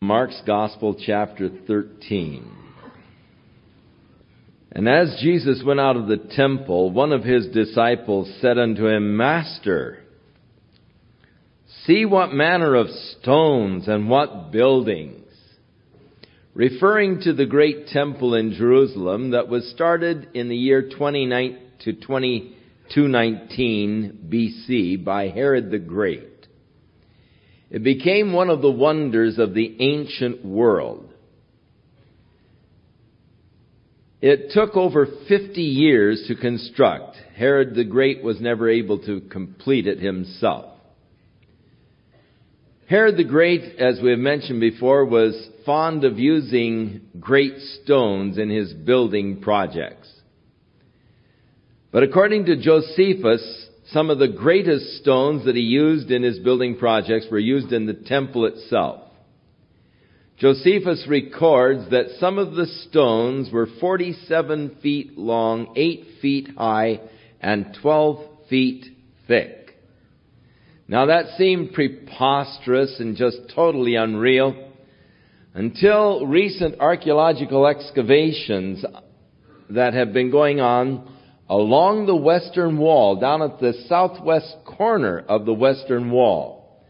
Mark's Gospel, chapter 13. And as Jesus went out of the temple, one of his disciples said unto him, Master, see what manner of stones and what buildings, referring to the great temple in Jerusalem that was started in the year 2219 BC by Herod the Great. It became one of the wonders of the ancient world. It took over 50 years to construct. Herod the Great was never able to complete it himself. Herod the Great, as we have mentioned before, was fond of using great stones in his building projects. But according to Josephus, some of the greatest stones that he used in his building projects were used in the temple itself. Josephus records that some of the stones were 47 feet long, 8 feet high, and 12 feet thick. Now that seemed preposterous and just totally unreal until recent archaeological excavations that have been going on along the western wall, down at the southwest corner of the western wall.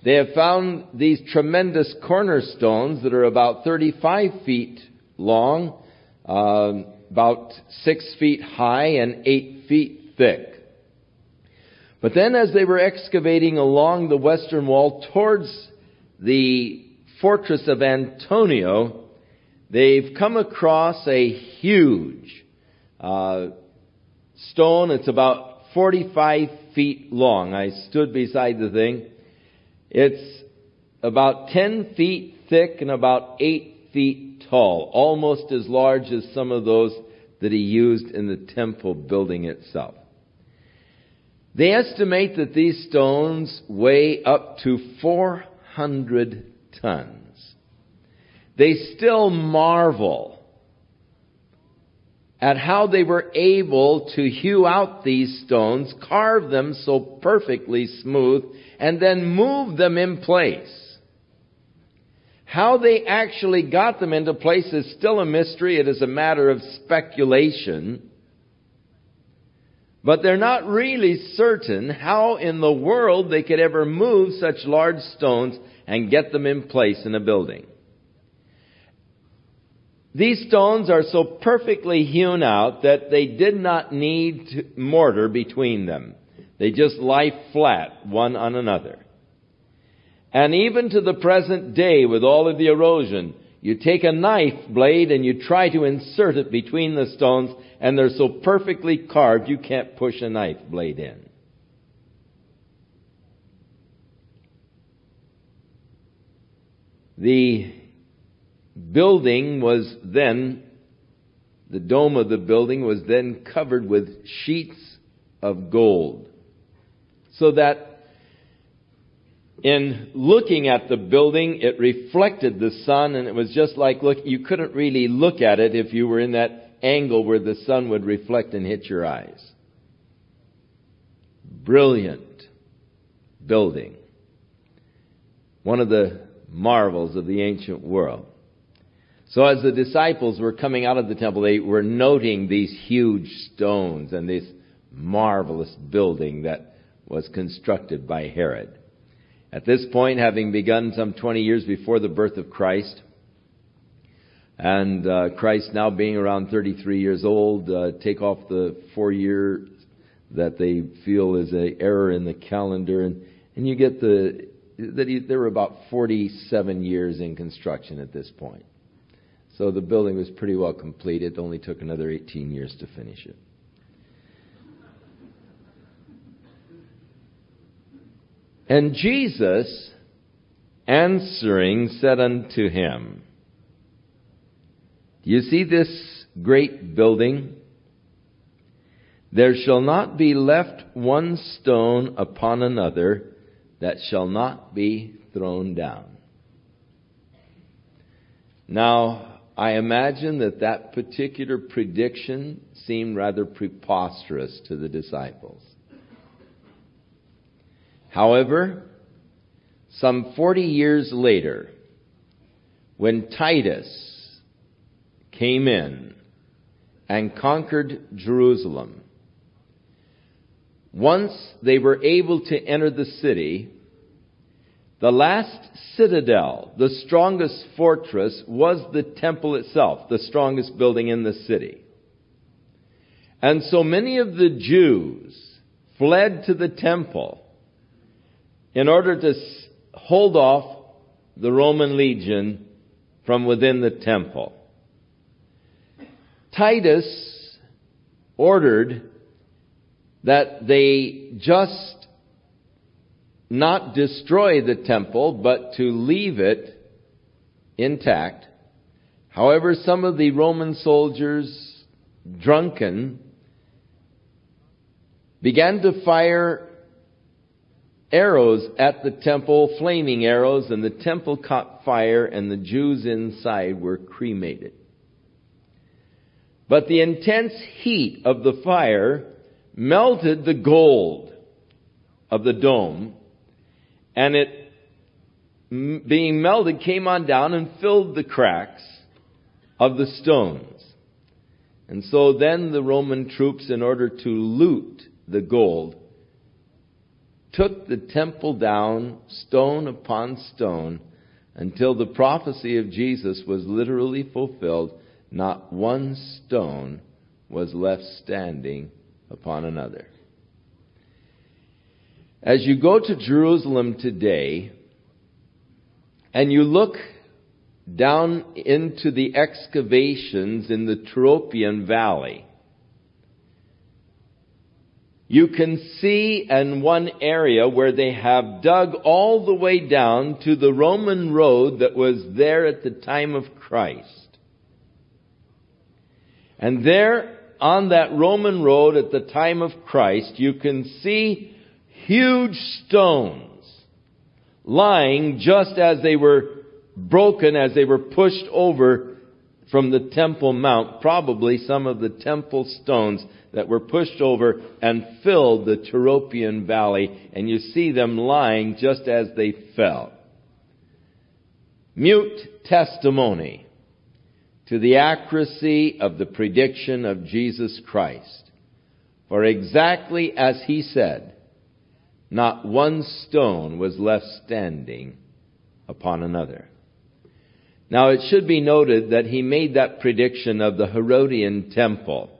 They have found these tremendous cornerstones that are about 35 feet long, about 6 feet high, and 8 feet thick. But then as they were excavating along the western wall towards the fortress of Antonio, they've come across a huge stone. It's about 45 feet long. I stood beside the thing. It's about 10 feet thick and about 8 feet tall, almost as large as some of those that he used in the temple building itself. They estimate that these stones weigh up to 400 tons. They still marvel at how they were able to hew out these stones, carve them so perfectly smooth, and then move them in place. How they actually got them into place is still a mystery. It is a matter of speculation. But they're not really certain how in the world they could ever move such large stones and get them in place in a building. These stones are so perfectly hewn out that they did not need mortar between them. They just lie flat one on another. And even to the present day, with all of the erosion, you take a knife blade and you try to insert it between the stones, and they're so perfectly carved you can't push a knife blade in. The dome of the building was then covered with sheets of gold, so that in looking at the building, it reflected the sun, and it was just like, you couldn't really look at it if you were in that angle where the sun would reflect and hit your eyes. Brilliant building. One of the marvels of the ancient world. So as the disciples were coming out of the temple, they were noting these huge stones and this marvelous building that was constructed by Herod. At this point, having begun some 20 years before the birth of Christ, and Christ now being around 33 years old, take off the 4 years that they feel is an error in the calendar, and you get there were about 47 years in construction at this point. So the building was pretty well complete. It only took another 18 years to finish it. And Jesus, answering, said unto him, Do you see this great building? There shall not be left one stone upon another that shall not be thrown down. Now, I imagine that particular prediction seemed rather preposterous to the disciples. However, some 40 years later, when Titus came in and conquered Jerusalem, once they were able to enter the city, the last citadel, the strongest fortress, was the temple itself, the strongest building in the city. And so many of the Jews fled to the temple in order to hold off the Roman legion from within the temple. Titus ordered that they just not destroy the temple, but to leave it intact. However, some of the Roman soldiers, drunken, began to fire arrows at the temple, flaming arrows, and the temple caught fire, and the Jews inside were cremated. But the intense heat of the fire melted the gold of the dome, and it, being melted, came on down and filled the cracks of the stones. And so then the Roman troops, in order to loot the gold, took the temple down stone upon stone until the prophecy of Jesus was literally fulfilled. Not one stone was left standing upon another. As you go to Jerusalem today and you look down into the excavations in the Tyropian Valley, you can see in one area where they have dug all the way down to the Roman road that was there at the time of Christ. And there on that Roman road at the time of Christ, you can see huge stones lying just as they were broken, as they were pushed over from the Temple Mount. Probably some of the temple stones that were pushed over and filled the Tyropian Valley, and you see them lying just as they fell. Mute testimony to the accuracy of the prediction of Jesus Christ. For exactly as he said, not one stone was left standing upon another. Now it should be noted that he made that prediction of the Herodian temple.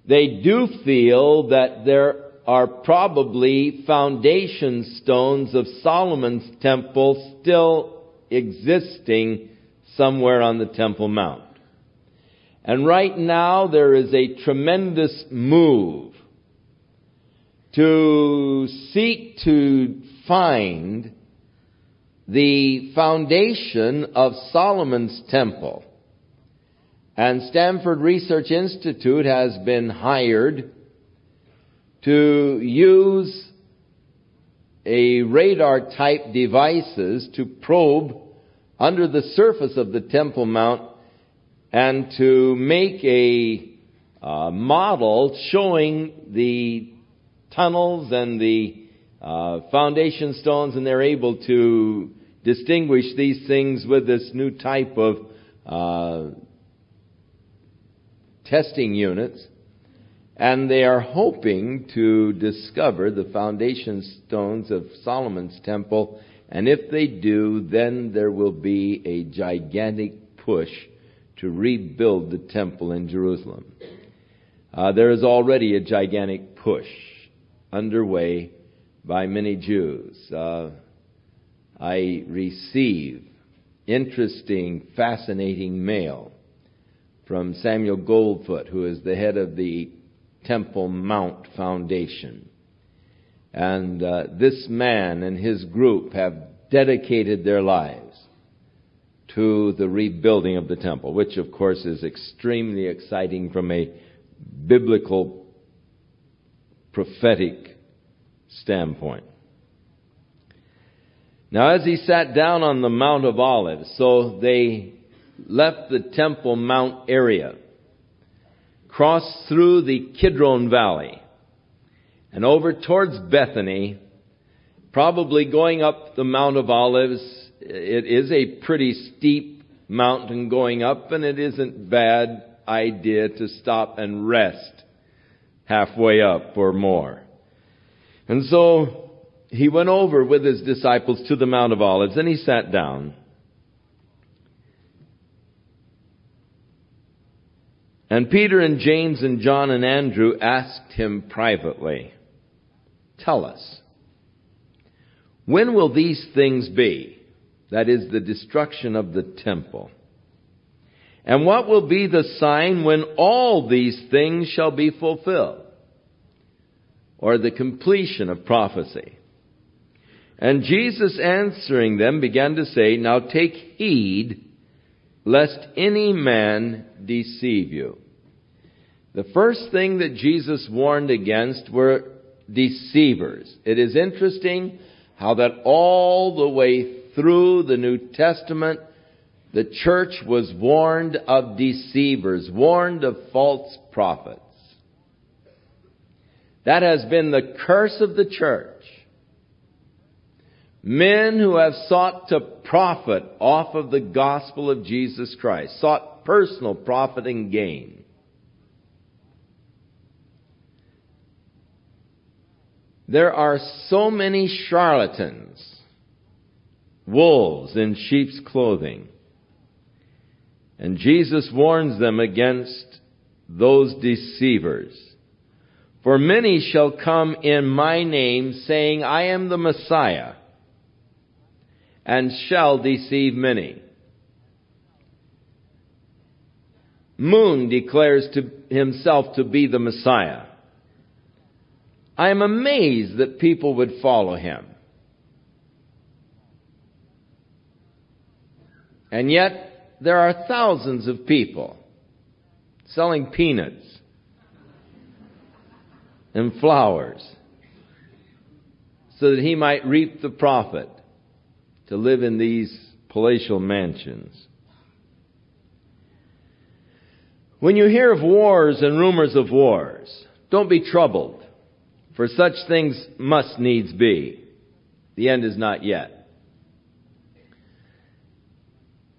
They do feel that there are probably foundation stones of Solomon's temple still existing somewhere on the Temple Mount. And right now there is a tremendous move to seek to find the foundation of Solomon's temple. And Stanford Research Institute has been hired to use a radar-type devices to probe under the surface of the Temple Mount and to make a model showing the tunnels and the foundation stones, and they're able to distinguish these things with this new type of testing units. And they are hoping to discover the foundation stones of Solomon's temple. And if they do, then there will be a gigantic push to rebuild the temple in Jerusalem. There is already a gigantic push underway by many Jews. I receive interesting, fascinating mail from Samuel Goldfoot, who is the head of the Temple Mount Foundation. And this man and his group have dedicated their lives to the rebuilding of the temple, which of course is extremely exciting from a biblical, prophetic standpoint. Now, as he sat down on the Mount of Olives, so they left the Temple Mount area, crossed through the Kidron Valley, and over towards Bethany, probably going up the Mount of Olives. it is a pretty steep mountain going up, and it isn't bad idea to stop and rest halfway up or more. And so he went over with his disciples to the Mount of Olives, and he sat down. And Peter and James and John and Andrew asked him privately, "Tell us, when will these things be?" That is, the destruction of the temple. "And what will be the sign when all these things shall be fulfilled?" Or the completion of prophecy. And Jesus answering them began to say, "Now take heed, lest any man deceive you." The first thing that Jesus warned against were deceivers. It is interesting how that all the way through the New Testament, the church was warned of deceivers, warned of false prophets. That has been the curse of the church. Men who have sought to profit off of the gospel of Jesus Christ, sought personal profit and gain. There are so many charlatans, wolves in sheep's clothing. And Jesus warns them against those deceivers. "For many shall come in my name, saying, I am the Messiah, and shall deceive many." Moon declares to himself to be the Messiah. I am amazed that people would follow him. And yet, there are thousands of people selling peanuts and flowers so that he might reap the profit to live in these palatial mansions. When you hear of wars and rumors of wars, don't be troubled, for such things must needs be. The end is not yet.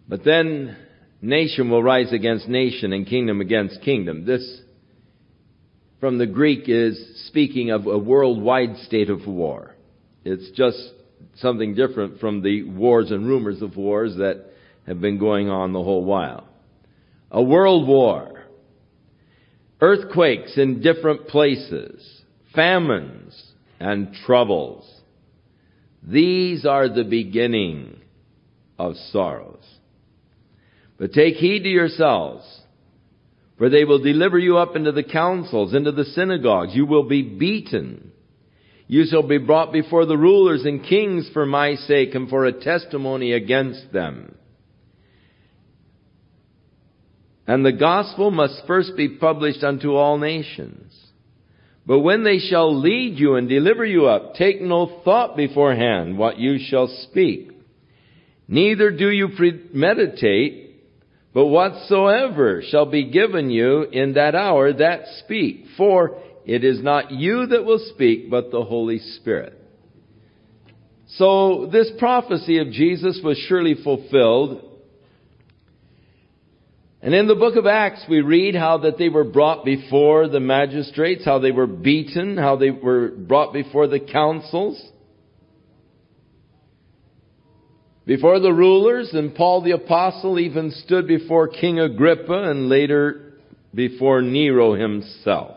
But then nation will rise against nation and kingdom against kingdom. This, from the Greek, is speaking of a worldwide state of war. It's just something different from the wars and rumors of wars that have been going on the whole while. A world war. Earthquakes in different places. Famines and troubles. These are the beginning of sorrows. But take heed to yourselves, for they will deliver you up into the councils, into the synagogues. You will be beaten. You shall be brought before the rulers and kings for my sake and for a testimony against them. And the gospel must first be published unto all nations. But when they shall lead you and deliver you up, take no thought beforehand what you shall speak. Neither do you premeditate, but whatsoever shall be given you in that hour, that speak. For it is not you that will speak, but the Holy Spirit. So this prophecy of Jesus was surely fulfilled. And in the book of Acts, we read how that they were brought before the magistrates, how they were beaten, how they were brought before the councils, before the rulers, and Paul the Apostle even stood before King Agrippa and later before Nero himself.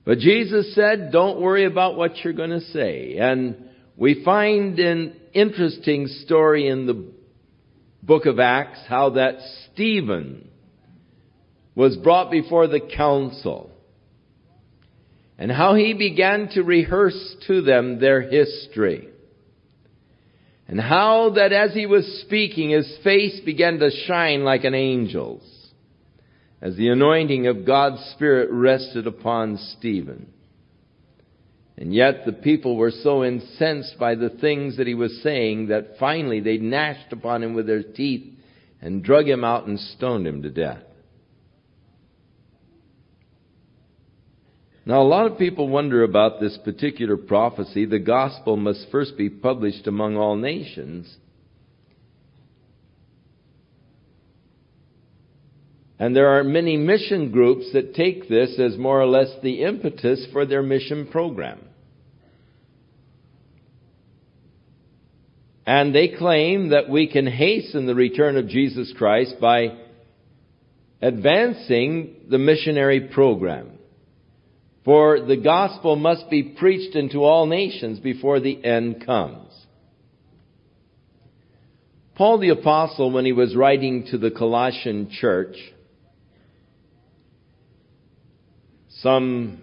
But Jesus said, don't worry about what you're going to say. And we find an interesting story in the book of Acts, how that Stephen was brought before the council, and how he began to rehearse to them their history, and how that as he was speaking, his face began to shine like an angel's, as the anointing of God's Spirit rested upon Stephen. And yet the people were so incensed by the things that he was saying that finally they gnashed upon him with their teeth and drug him out and stoned him to death. Now, a lot of people wonder about this particular prophecy. The gospel must first be published among all nations. And there are many mission groups that take this as more or less the impetus for their mission program. And they claim that we can hasten the return of Jesus Christ by advancing the missionary program. For the gospel must be preached into all nations before the end comes. Paul the Apostle, when he was writing to the Colossian church, some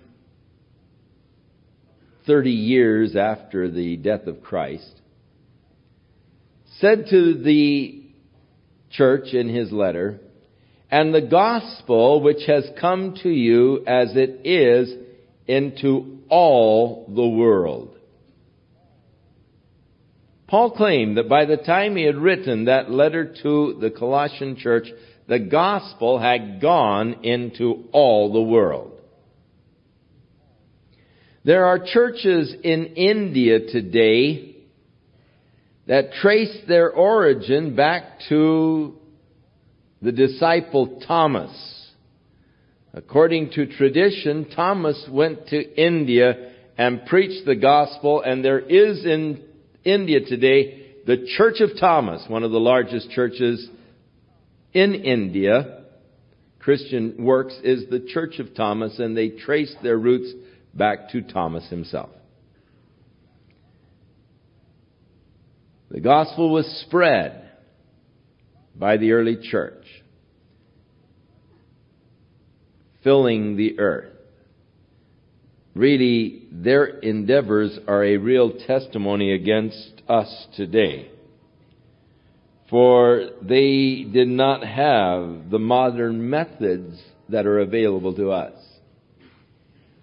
30 years after the death of Christ, said to the church in his letter, "And the gospel which has come to you as it is into all the world." Paul claimed that by the time he had written that letter to the Colossian church, the gospel had gone into all the world. There are churches in India today that trace their origin back to the disciple Thomas. According to tradition, Thomas went to India and preached the gospel, and there is in India today the Church of Thomas, one of the largest churches in India. Christian Works is the Church of Thomas, and they trace their roots back to Thomas himself. The gospel was spread by the early church, filling the earth. Really, their endeavors are a real testimony against us today. For they did not have the modern methods that are available to us.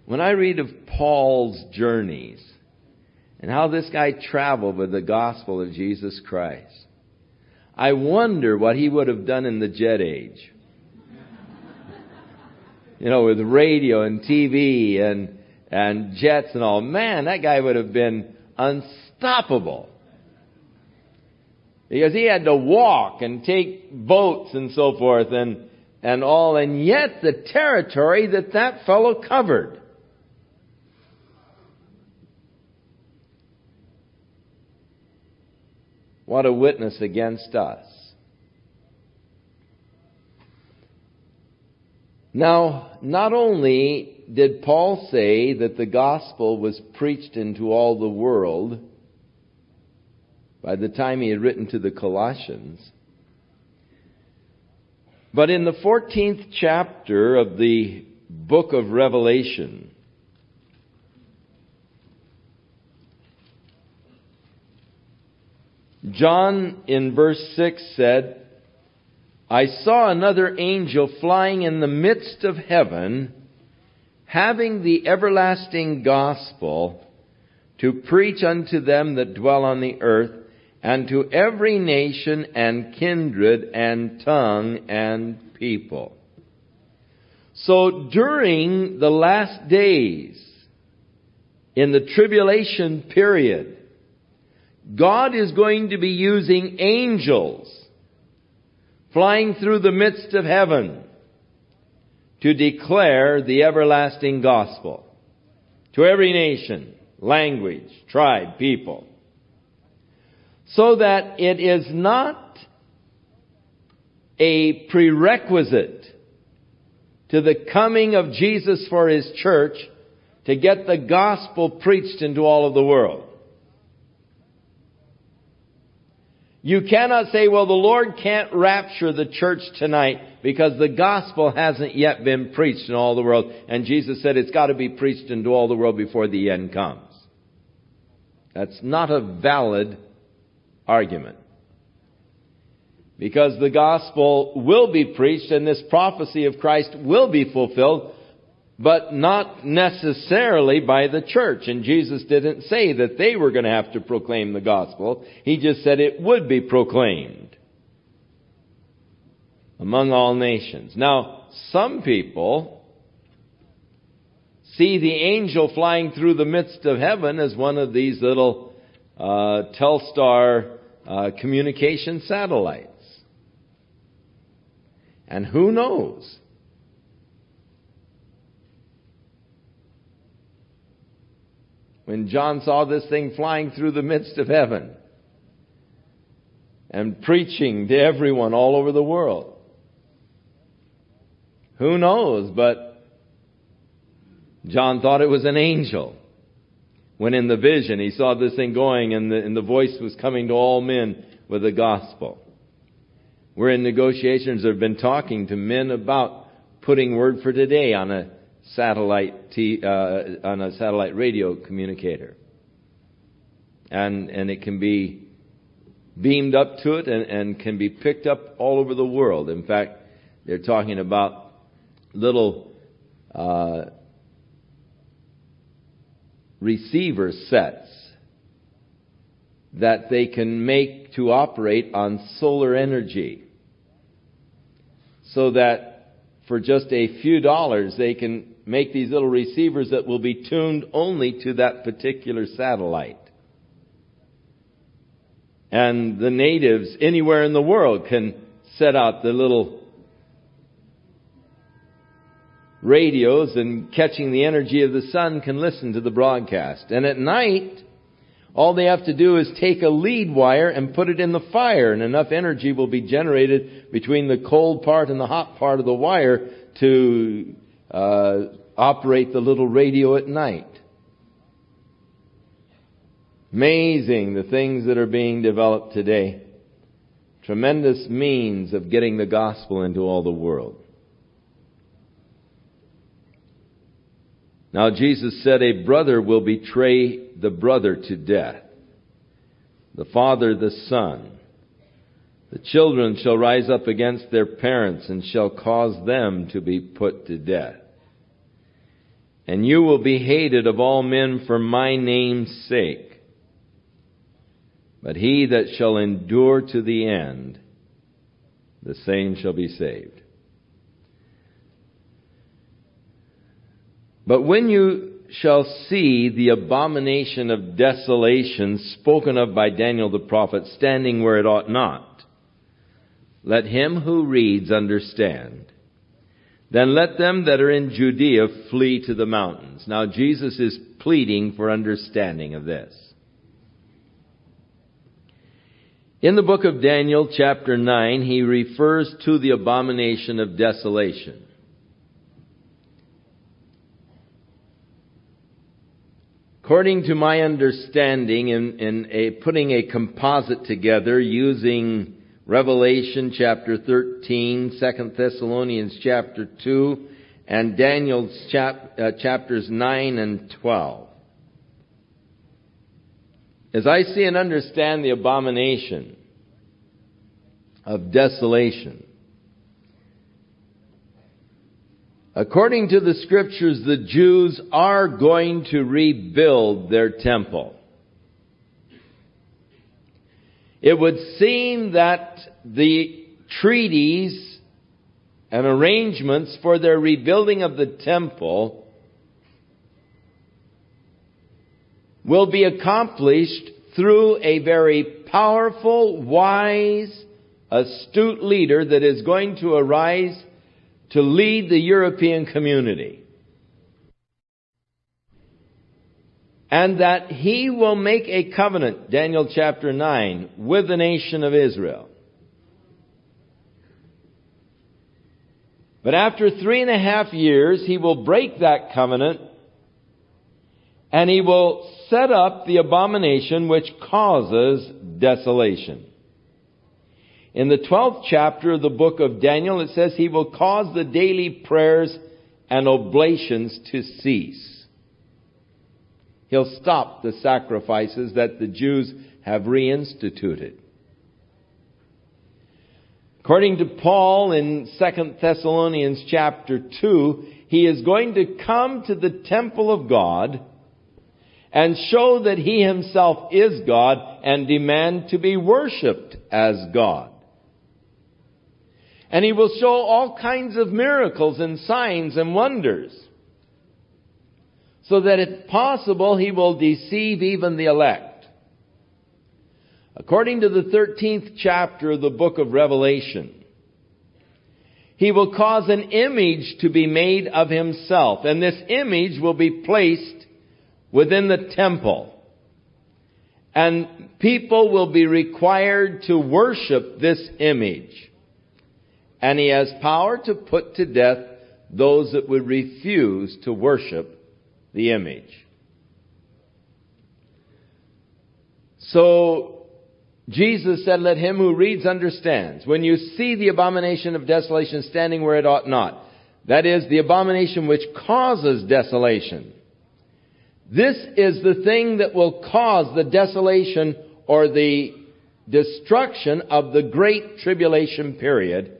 When I read of Paul's journeys and how this guy traveled with the gospel of Jesus Christ, I wonder what he would have done in the jet age. With radio and TV and jets and all. Man, that guy would have been unstoppable. Because he had to walk and take boats and so forth and all. And yet the territory that fellow covered. What a witness against us. Now, not only did Paul say that the gospel was preached into all the world by the time he had written to the Colossians, but in the 14th chapter of the book of Revelation, John in verse 6 said, "I saw another angel flying in the midst of heaven, having the everlasting gospel to preach unto them that dwell on the earth, and to every nation and kindred and tongue and people." So during the last days, in the tribulation period, God is going to be using angels flying through the midst of heaven to declare the everlasting gospel to every nation, language, tribe, people. So that it is not a prerequisite to the coming of Jesus for His church to get the gospel preached into all of the world. You cannot say, well, the Lord can't rapture the church tonight because the gospel hasn't yet been preached in all the world. And Jesus said it's got to be preached into all the world before the end comes. That's not a valid argument. Because the gospel will be preached and this prophecy of Christ will be fulfilled, but not necessarily by the church. And Jesus didn't say that they were going to have to proclaim the gospel. He just said it would be proclaimed among all nations. Now, some people see the angel flying through the midst of heaven as one of these little Telstar communication satellites. And who knows? When John saw this thing flying through the midst of heaven and preaching to everyone all over the world. Who knows? But John thought it was an angel. When in the vision he saw this thing going and the voice was coming to all men with the gospel. We're in negotiations that have been talking to men about putting Word for Today on a satellite radio communicator. And it can be beamed up to it and can be picked up all over the world. In fact, they're talking about little receiver sets that they can make to operate on solar energy, so that for just a few dollars they can make these little receivers that will be tuned only to that particular satellite. And the natives anywhere in the world can set out the little radios, and catching the energy of the sun can listen to the broadcast. And at night, all they have to do is take a lead wire and put it in the fire, and enough energy will be generated between the cold part and the hot part of the wire to operate the little radio at night. Amazing, the things that are being developed today. Tremendous means of getting the gospel into all the world. Now Jesus said, a brother will betray the brother to death, the father the son. The children shall rise up against their parents and shall cause them to be put to death. And you will be hated of all men for my name's sake. But he that shall endure to the end, the same shall be saved. But when you shall see the abomination of desolation spoken of by Daniel the prophet standing where it ought not, let him who reads understand. Then let them that are in Judea flee to the mountains. Now Jesus is pleading for understanding of this. In the book of Daniel, chapter 9, he refers to the abomination of desolation. According to my understanding, in putting a composite together using Revelation chapter 13, 2 Thessalonians chapter 2, and Daniel's chapters 9 and 12. As I see and understand the abomination of desolation, according to the Scriptures, the Jews are going to rebuild their temple. It would seem that the treaties and arrangements for their rebuilding of the temple will be accomplished through a very powerful, wise, astute leader that is going to arise to lead the European community. And that he will make a covenant, Daniel chapter 9, with the nation of Israel. But after 3.5 years, he will break that covenant, and he will set up the abomination which causes desolation. In the 12th chapter of the book of Daniel, it says he will cause the daily prayers and oblations to cease. He'll stop the sacrifices that the Jews have reinstituted. According to Paul in 2 Thessalonians chapter 2, he is going to come to the temple of God and show that he himself is God and demand to be worshipped as God. And he will show all kinds of miracles and signs and wonders. so that if possible he will deceive even the elect. According to the 13th chapter of the book of Revelation, he will cause an image to be made of himself, and this image will be placed within the temple. And people will be required to worship this image. And he has power to put to death those that would refuse to worship the image. So Jesus said, let him who reads understands. When you see the abomination of desolation standing where it ought not, that is, the abomination which causes desolation. This is the thing that will cause the desolation or the destruction of the great tribulation period,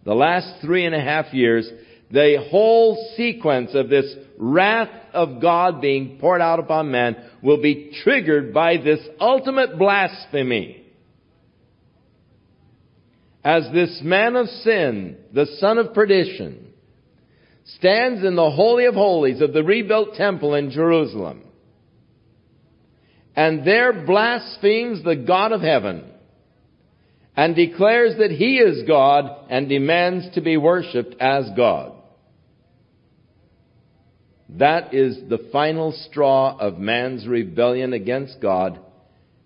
the last 3.5 years. The whole sequence of this wrath of God being poured out upon man will be triggered by this ultimate blasphemy. As this man of sin, the son of perdition, stands in the Holy of Holies of the rebuilt temple in Jerusalem, and there blasphemes the God of heaven, and declares that he is God and demands to be worshipped as God. That is the final straw of man's rebellion against God,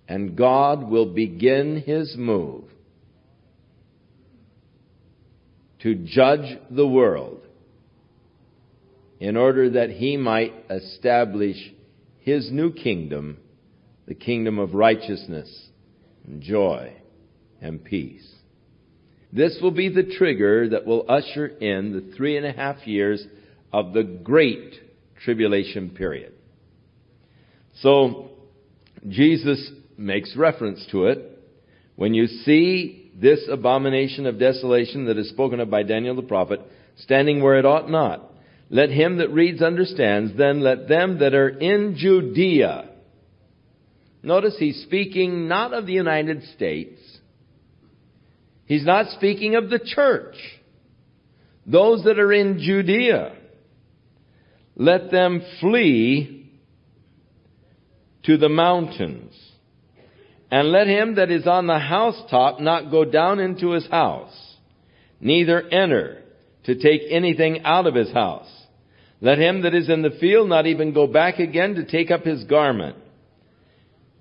and God will begin his move to judge the world in order that he might establish his new kingdom, the kingdom of righteousness and joy and peace. This will be the trigger that will usher in the 3.5 years of the great tribulation period. So, Jesus makes reference to it. When you see this abomination of desolation that is spoken of by Daniel the prophet, standing where it ought not, let him that reads understands, then let them that are in Judea. Notice he's speaking not of the United States. He's not speaking of the church. Those that are in Judea, let them flee to the mountains. And let him that is on the housetop not go down into his house, neither enter to take anything out of his house. Let him that is in the field not even go back again to take up his garment.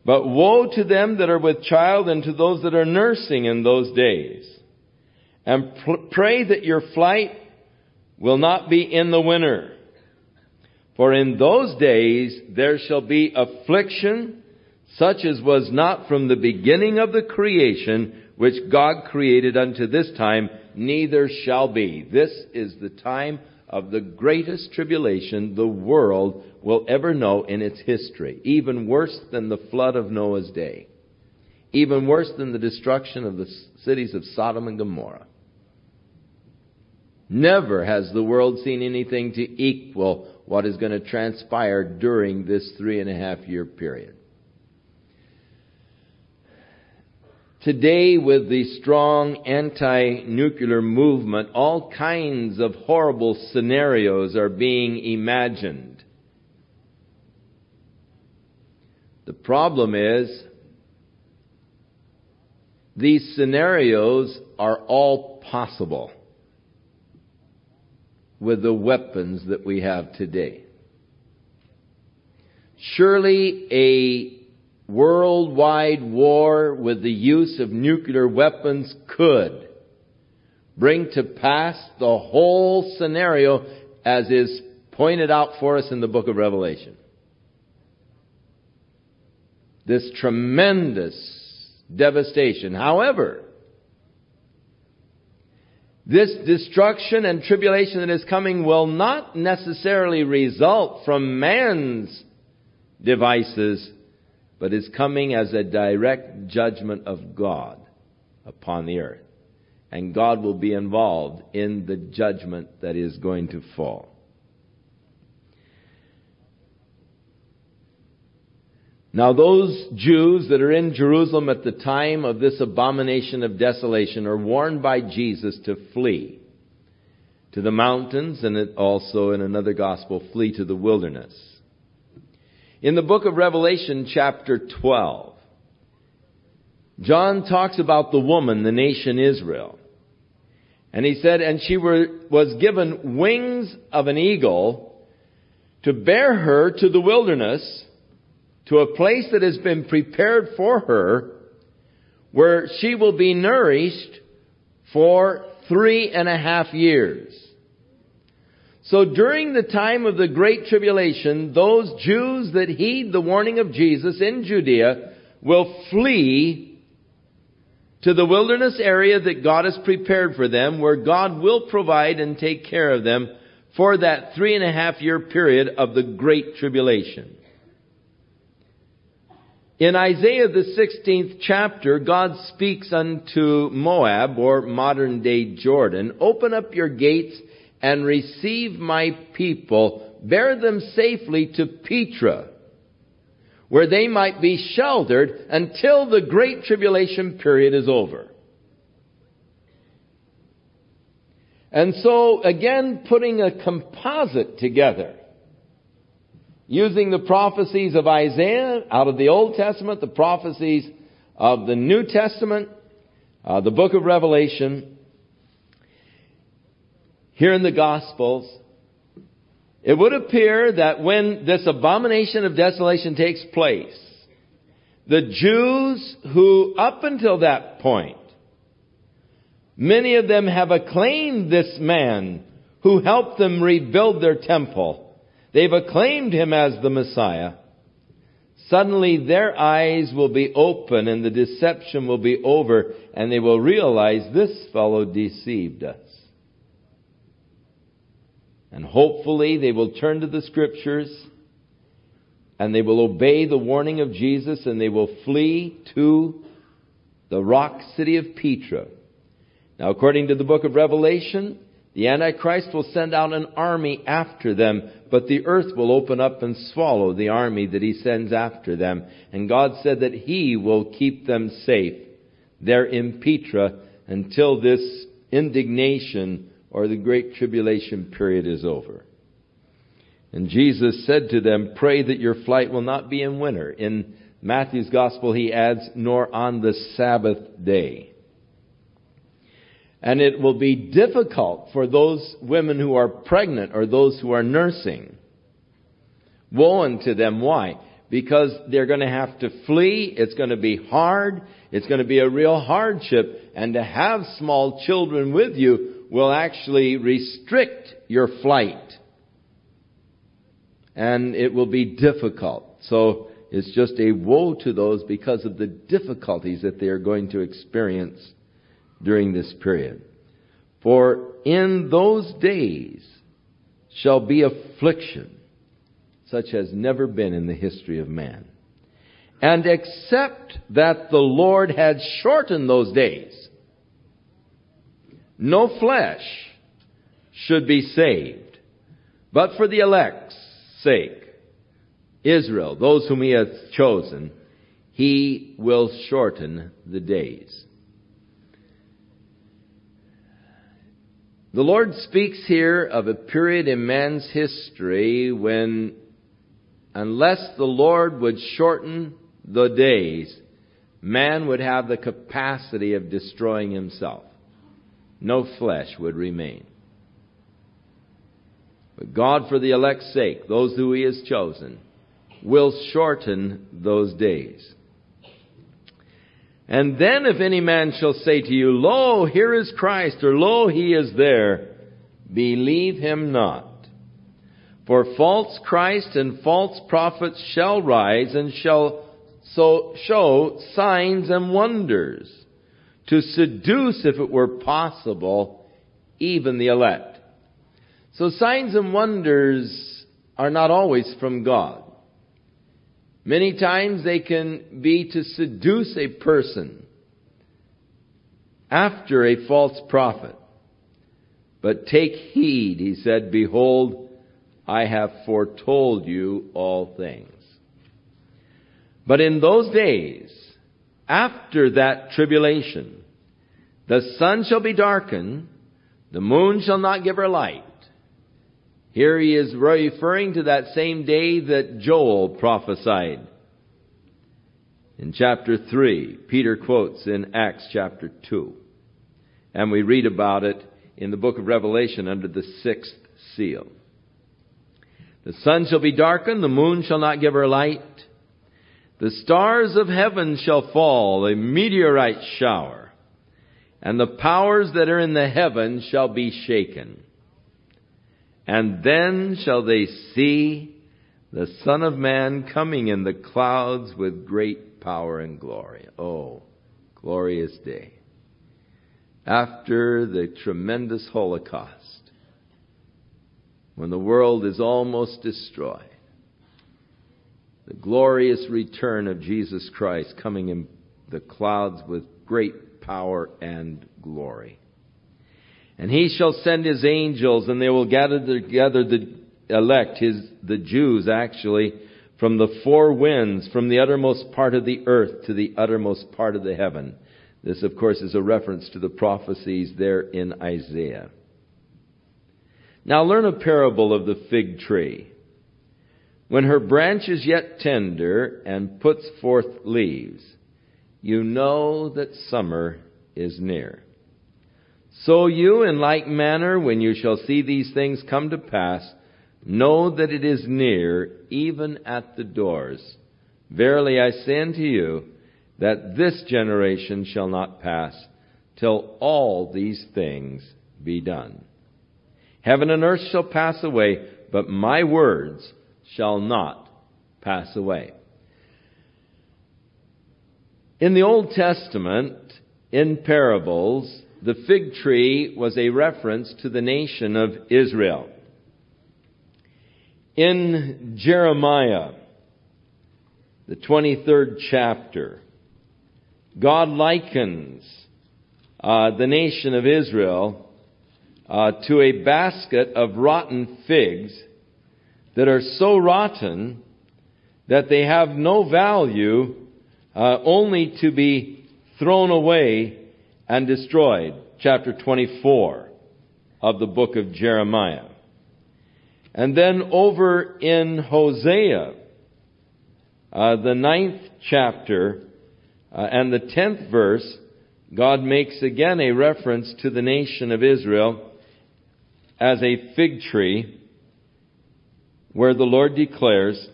But woe to them that are with child and to those that are nursing in those days. And pray that your flight will not be in the winter. For in those days there shall be affliction, such as was not from the beginning of the creation, which God created unto this time, neither shall be. This is the time of the greatest tribulation the world will ever know in its history. Even worse than the flood of Noah's day. Even worse than the destruction of the cities of Sodom and Gomorrah. Never has the world seen anything to equal what is going to transpire during this 3.5 year period. Today, with the strong anti-nuclear movement, all kinds of horrible scenarios are being imagined. The problem is, these scenarios are all possible with the weapons that we have today. Surely a worldwide war with the use of nuclear weapons could bring to pass the whole scenario as is pointed out for us in the book of Revelation. This tremendous devastation. However, this destruction and tribulation that is coming will not necessarily result from man's devices, but is coming as a direct judgment of God upon the earth. And God will be involved in the judgment that is going to fall. Now those Jews that are in Jerusalem at the time of this abomination of desolation are warned by Jesus to flee to the mountains, and it also in another gospel, flee to the wilderness. In the book of Revelation, chapter 12, John talks about the woman, the nation Israel. And he said, and she was given wings of an eagle to bear her to the wilderness, to a place that has been prepared for her, where she will be nourished for 3.5 years. So during the time of the Great Tribulation, those Jews that heed the warning of Jesus in Judea will flee to the wilderness area that God has prepared for them, where God will provide and take care of them for that 3.5-year period of the Great Tribulation. In Isaiah the 16th chapter, God speaks unto Moab, or modern-day Jordan, "Open up your gates and receive my people. Bear them safely to Petra, where they might be sheltered until the Great Tribulation period is over." And so, again, putting a composite together, using the prophecies of Isaiah out of the Old Testament, the prophecies of the New Testament, the book of Revelation, here in the Gospels, it would appear that when this abomination of desolation takes place, the Jews who up until that point, many of them have acclaimed this man who helped them rebuild their temple. They've acclaimed him as the Messiah. Suddenly their eyes will be open and the deception will be over, and they will realize this fellow deceived us. And hopefully they will turn to the Scriptures and they will obey the warning of Jesus, and they will flee to the rock city of Petra. Now, according to the book of Revelation, the Antichrist will send out an army after them, but the earth will open up and swallow the army that he sends after them. And God said that he will keep them safe there in Petra until this indignation or the Great Tribulation period is over. And Jesus said to them, "Pray that your flight will not be in winter." In Matthew's Gospel, he adds, "nor on the Sabbath day." And it will be difficult for those women who are pregnant or those who are nursing. Woe unto them. Why? Because they're going to have to flee. It's going to be hard. It's going to be a real hardship. And to have small children with you will actually restrict your flight. And it will be difficult. So it's just a woe to those because of the difficulties that they are going to experience during this period. "For in those days shall be affliction, such as never been in the history of man. And except that the Lord had shortened those days, no flesh should be saved. But for the elect's sake, Israel, those whom he hath chosen, he will shorten the days." The Lord speaks here of a period in man's history when, unless the Lord would shorten the days, man would have the capacity of destroying himself. No flesh would remain. But God, for the elect's sake, those who he has chosen, will shorten those days. "And then if any man shall say to you, Lo, here is Christ, or Lo, he is there, believe him not. For false Christ and false prophets shall rise and shall so show signs and wonders, to seduce, if it were possible, even the elect." So signs and wonders are not always from God. Many times they can be to seduce a person after a false prophet. "But take heed," he said, "behold, I have foretold you all things." But in those days, after that tribulation, the sun shall be darkened, the moon shall not give her light, Here he is referring to that same day that Joel prophesied. In chapter 3, Peter quotes in Acts chapter 2. And we read about it in the book of Revelation under the 6th seal. The sun shall be darkened, the moon shall not give her light. The stars of heaven shall fall, a meteorite shower, and the powers that are in the heavens shall be shaken. And then shall they see the Son of Man coming in the clouds with great power and glory. Oh, glorious day. After the tremendous Holocaust, when the world is almost destroyed, the glorious return of Jesus Christ coming in the clouds with great power and glory. And he shall send his angels, and they will gather together the elect, the Jews actually, from the four winds, from the uttermost part of the earth to the uttermost part of the heaven. This, of course, is a reference to the prophecies there in Isaiah. Now learn a parable of the fig tree. When her branch is yet tender and puts forth leaves, you know that summer is near. So you, in like manner, when you shall see these things come to pass, know that it is near, even at the doors. Verily I say unto you, that this generation shall not pass till all these things be done. Heaven and earth shall pass away, but my words shall not pass away. In the Old Testament, in parables, the fig tree was a reference to the nation of Israel. In Jeremiah, the 23rd chapter, God likens the nation of Israel to a basket of rotten figs that are so rotten that they have no value, only to be thrown away and destroyed. Chapter 24 of the book of Jeremiah. And then over in Hosea, the 9th chapter and the 10th verse, God makes again a reference to the nation of Israel as a fig tree, where the Lord declares,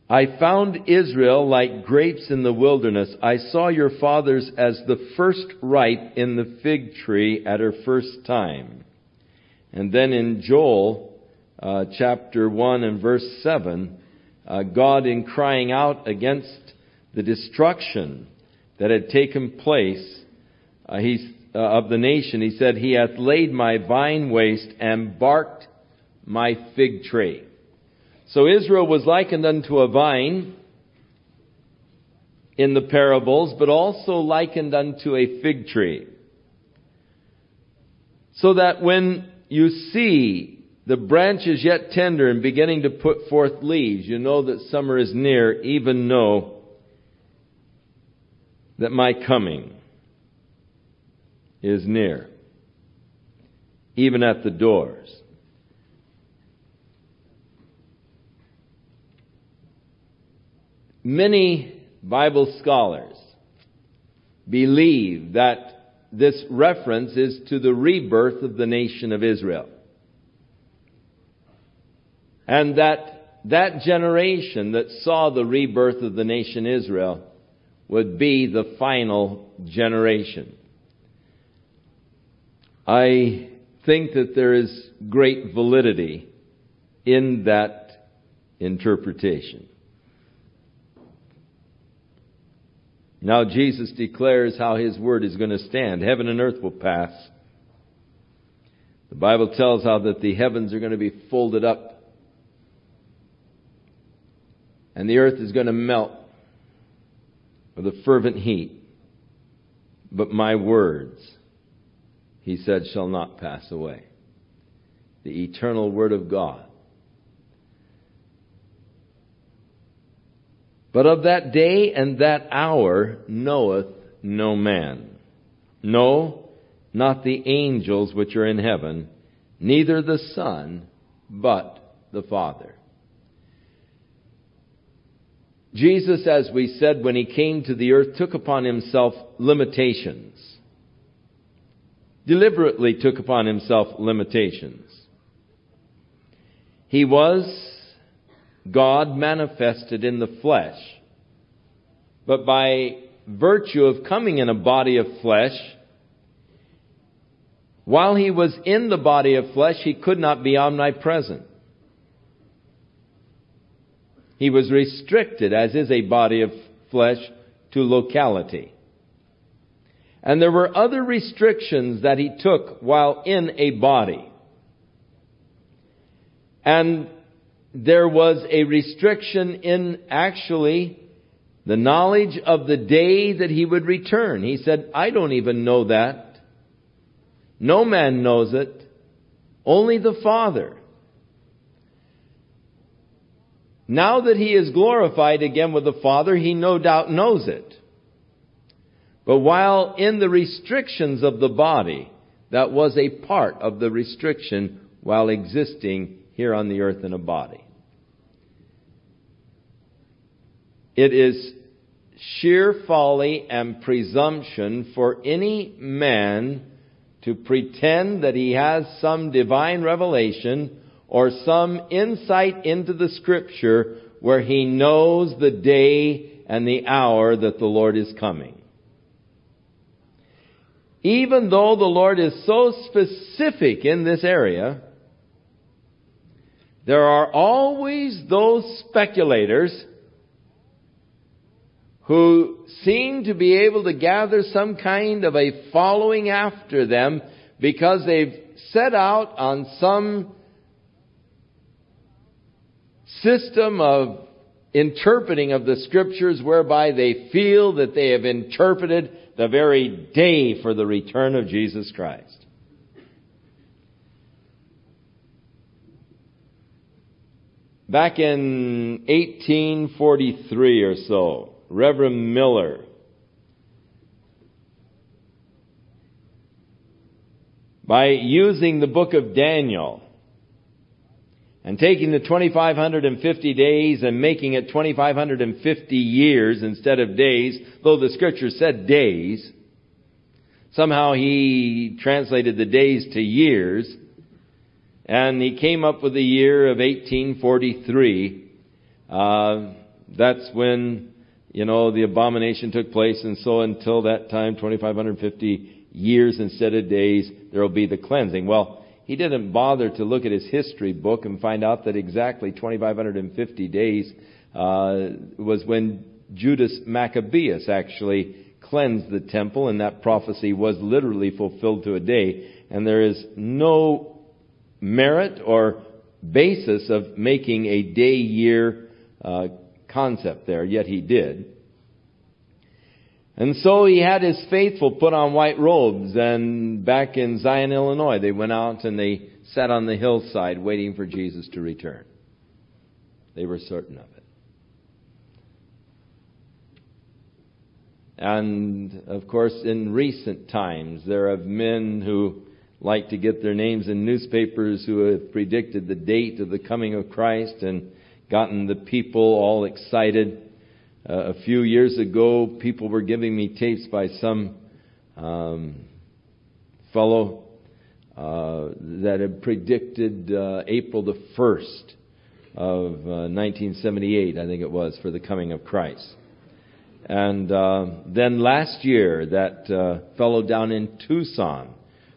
I found Israel like grapes in the wilderness. I saw your fathers as the first ripe in the fig tree at her first time. And then in Joel chapter 1 and verse 7, God, in crying out against the destruction that had taken place of the nation, he said, He hath laid my vine waste and barked my fig tree. So Israel was likened unto a vine in the parables, but also likened unto a fig tree. So that when you see the branches yet tender and beginning to put forth leaves, you know that summer is near, even know that my coming is near, even at the doors. Many Bible scholars believe that this reference is to the rebirth of the nation of Israel. And that generation that saw the rebirth of the nation Israel would be the final generation. I think that there is great validity in that interpretation. Now Jesus declares how His word is going to stand. Heaven and earth will pass. The Bible tells how that the heavens are going to be folded up, and the earth is going to melt with a fervent heat. But my words, He said, shall not pass away. The eternal word of God. But of that day and that hour knoweth no man. No, not the angels which are in heaven, neither the Son, but the Father. Jesus, as we said, when he came to the earth, took upon himself limitations. Deliberately took upon himself limitations. He was God manifested in the flesh. But by virtue of coming in a body of flesh, while he was in the body of flesh, he could not be omnipresent. He was restricted, as is a body of flesh, to locality. And there were other restrictions that he took while in a body. And there was a restriction in actually the knowledge of the day that he would return. He said, I don't even know that. No man knows it. Only the Father. Now that he is glorified again with the Father, he no doubt knows it. But while in the restrictions of the body, that was a part of the restriction while existing here on the earth in a body. It is sheer folly and presumption for any man to pretend that he has some divine revelation or some insight into the Scripture where he knows the day and the hour that the Lord is coming. Even though the Lord is so specific in this area, there are always those speculators who seem to be able to gather some kind of a following after them because they've set out on some system of interpreting of the Scriptures whereby they feel that they have interpreted the very day for the return of Jesus Christ. Back in 1843 or so, Reverend Miller by using the book of Daniel and taking the 2,550 days and making it 2,550 years instead of days, though the Scripture said days, somehow he translated the days to years, and he came up with the year of 1843. That's when, the abomination took place, and so until that time, 2,550 years instead of days, there will be the cleansing. Well, he didn't bother to look at his history book and find out that exactly 2,550 days was when Judas Maccabeus actually cleansed the temple, and that prophecy was literally fulfilled to a day. And there is no merit or basis of making a day-year concept there, yet he did. And so he had his faithful put on white robes, and back in Zion, Illinois, they went out and they sat on the hillside waiting for Jesus to return. They were certain of it. And, of course, in recent times, there have men who like to get their names in newspapers who have predicted the date of the coming of Christ and gotten the people all excited. A few years ago, people were giving me tapes by some fellow that had predicted April the 1st of 1978, I think it was, for the coming of Christ. And then last year, that fellow down in Tucson,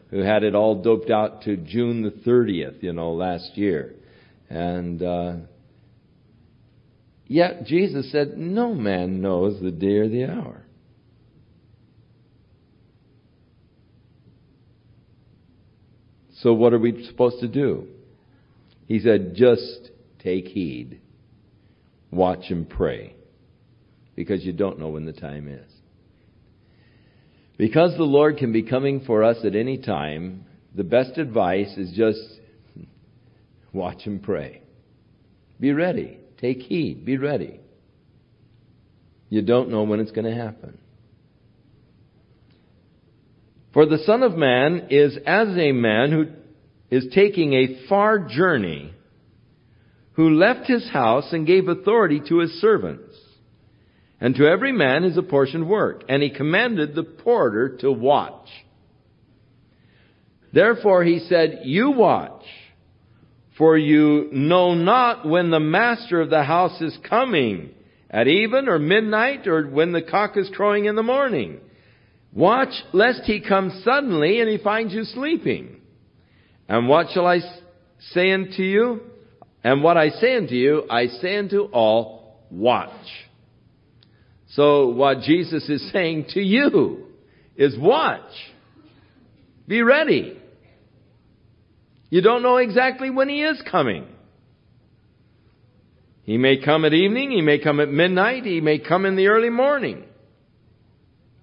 who had it all doped out to June the 30th, last year. And yet Jesus said, no man knows the day or the hour. So what are we supposed to do? He said, just take heed. Watch and pray. Because you don't know when the time is. Because the Lord can be coming for us at any time, the best advice is just watch and pray. Be ready. Take heed. Be ready. You don't know when it's going to happen. For the Son of Man is as a man who is taking a far journey, who left his house and gave authority to his servants, and to every man his apportioned work. And he commanded the porter to watch. Therefore he said, you watch, for you know not when the master of the house is coming, at even or midnight, or when the cock is crowing in the morning. Watch, lest he come suddenly and he finds you sleeping. And what shall I say unto you? And what I say unto you, I say unto all, watch. So what Jesus is saying to you is watch. Be ready. You don't know exactly when he is coming. He may come at evening, he may come at midnight, he may come in the early morning.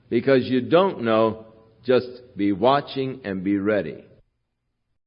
Because you don't know, just be watching and be ready.